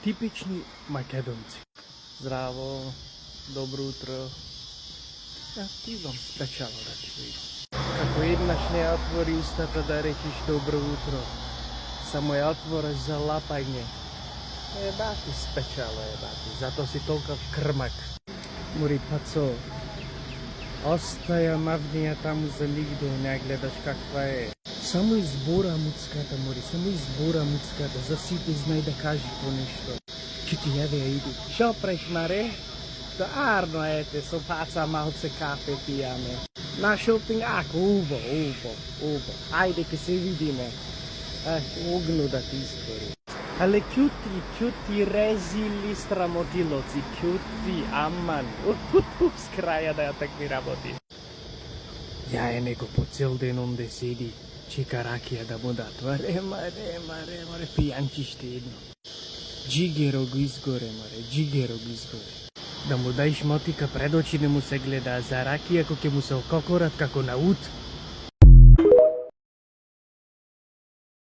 Типични македонци. Здраво, добро утро. Ти вам спечало да ти видам. Како еднаш не отвори устата да речеш добро утро, само ја отвориш за лапање. Ебати спечало, ебати, зато си толков крмак. Мори пацо, остаја мавнија таму за нигде, не гледаш каква е. Само избора муцката, мори, само избора муцката, за сите знај да кажи по нешто. Ке ти јаве ја иду. Шо преш, маре? Да арно ете, со паца малце кафе пијаме. На шопинг, ако, убо. Ајде ке се видиме. Огну да ти изгори. Але кјути резили страмотилоци, кјути аман. С краја да ја так ми работи. Ја е него по цел ден онде седи, чека ракија да му дат. Маре, пијанчиште едно. Джигеро го изгоре, джигеро го изгоре. Да му даиш мотика пред очи не му се гледа, за ракија кој ќе му се ококорат како на ут.